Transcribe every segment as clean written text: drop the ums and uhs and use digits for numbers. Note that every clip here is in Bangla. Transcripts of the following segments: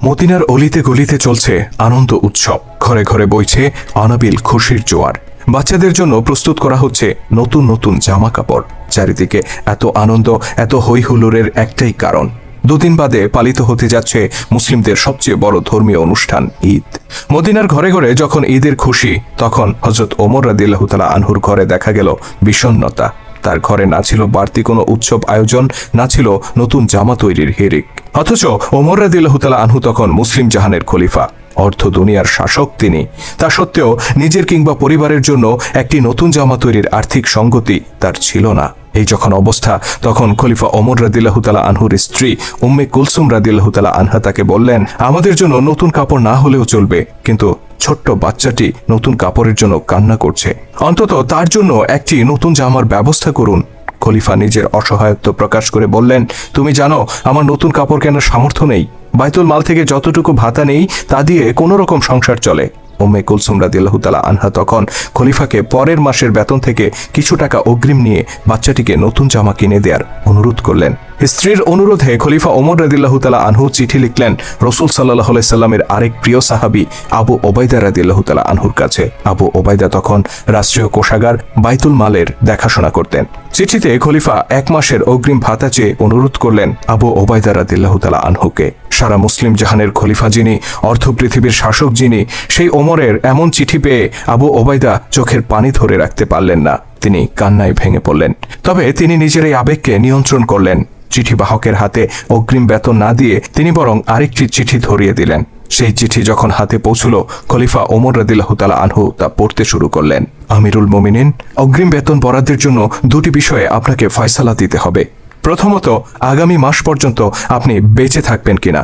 মদিনার অলিতে গলিতে চলছে আনন্দ উৎসব, ঘরে ঘরে বইছে অনাবিল খুশির জোয়ার। বাচ্চাদের জন্য প্রস্তুত করা হচ্ছে নতুন নতুন জামা কাপড়। চারিদিকে এত আনন্দ, এত হৈহুল্লোড়ের একটাই কারণ, দুদিন বাদে পালিত হতে যাচ্ছে মুসলিমদের সবচেয়ে বড় ধর্মীয় অনুষ্ঠান ঈদ। মদিনার ঘরে ঘরে যখন ঈদের খুশি, তখন হযরত ওমর রাদিয়াল্লাহু তাআলা আনহুর ঘরে দেখা গেল বিষণ্ণতা। তার ঘরে না ছিল বাড়তি কোনো উৎসব আয়োজন, না ছিল নতুন জামা তৈরির হিড়িক। অথচ ওমর রাদিয়াল্লাহু তাআলা আনহু তখন মুসলিম জাহানের খলিফা, অর্ধ দুনিয়ার শাসক তিনি। তা সত্ত্বেও নিজের কিংবা পরিবারের জন্য একটি নতুন জামা তৈরির আর্থিক সঙ্গতি তার ছিল না। এই যখন অবস্থা, তখন খলিফা ওমর রাদিয়াল্লাহু তাআলা আনহুর স্ত্রী উম্মে কুলসুম রাদিয়াল্লাহু তাআলা আনহা তাকে বললেন, আমাদের জন্য নতুন কাপড় না হলেও চলবে, কিন্তু ছোট্ট বাচ্চাটি নতুন কাপড়ের জন্য কান্না করছে, অন্তত তার জন্য একটি নতুন জামার ব্যবস্থা করুন। খলিফা নিজের অসহায়ত্ব প্রকাশ করে বললেন, তুমি জানো আমার নতুন কাপড় কেনার সামর্থ্য নেই, বাইতুল মাল থেকে যতটুকু ভাতা নেই তা দিয়ে কোনো রকম সংসার চলে। উম্মে কুলসুম রাদিয়াল্লাহু তাআলা আনহা তখন খলিফাকে পরের মাসের বেতন থেকে কিছু টাকা অগ্রিম নিয়ে বাচ্চাটিকে নতুন জামা কিনে দেওয়ার অনুরোধ করলেন। স্ত্রীর অনুরোধে খলিফা ওমর রাদিয়াল্লাহু তাআলা আনহু চিঠি লিখলেন রাসূল সাল্লাল্লাহু আলাইহি সাল্লামের আরেক প্রিয় সাহাবী আবু ওবাইদা রাদিয়াল্লাহু তাআলা আনহুর কাছে। আবু ওবাইদা তখন রাষ্ট্রীয় কোষাগার বাইতুল মালের দেখাশোনা করতেন। চিঠিতে খলিফা 1 মাসের অগ্রিম ভাতা চেয়ে অনুরোধ করলেন আবু ওবাইদা রাদিয়াল্লাহু তাআলা আনহুকে। সারা মুসলিম জাহানের খলিফা যিনি, অর্ধ পৃথিবীর শাসক যিনি, সেই ওমরের এমন চিঠি পেয়ে আবু ওবাইদা চোখের পানি ধরে রাখতে পারলেন না। তিনি কান্নায় ভেঙে পড়লেন। তবে তিনি নিজের এই আবেগকে নিয়ন্ত্রণ করলেন। চিঠি বাহকের হাতে অগ্রিম বেতন না দিয়ে তিনি বরং আরেকটি চিঠি ধরিয়ে দিলেন। সেই চিঠি যখন হাতে পৌঁছল, খলিফা ওমর রাদিয়াল্লাহু তাআলা আনহু তা পড়তে শুরু করলেন। আমিরুল মুমিনিন, অগ্রিম বেতন বরাদ্দের জন্য দুটি বিষয়ে আপনাকে ফয়সালা দিতে হবে। প্রথমত, আগামী মাস পর্যন্ত আপনি বেঁচে থাকবেন কিনা।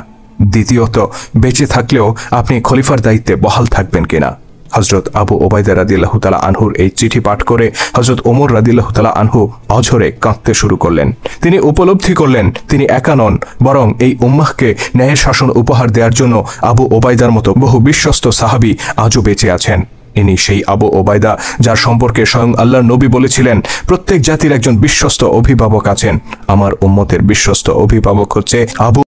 দ্বিতীয়ত, বেঁচে থাকলেও আপনি খলিফার দায়িত্বে বহাল থাকবেন কিনা। হযরত আবু ওবাইদা রাদিয়াল্লাহু তাআলা আনহুর এই চিঠি পাঠ করে হযরত ওমর রাদিয়াল্লাহু তাআলা আনহু অঝরে কাঁদতে শুরু করলেন। তিনি উপলব্ধি করলেন তিনি একা নন, বরং এই উম্মাহকে ন্যায়ের শাসন উপহার দেওয়ার জন্য আবু ওবাইদার মতো বহু বিশ্বস্ত সাহাবী আজও বেঁচে আছেন। ইনি সেই আবু ওবাইদা যার সম্পর্কে স্বয়ং আল্লাহর নবী বলেছিলেন, প্রত্যেক জাতির একজন বিশ্বস্ত অভিভাবক আছেন, আমার উম্মতের বিশ্বস্ত অভিভাবক হচ্ছে আবু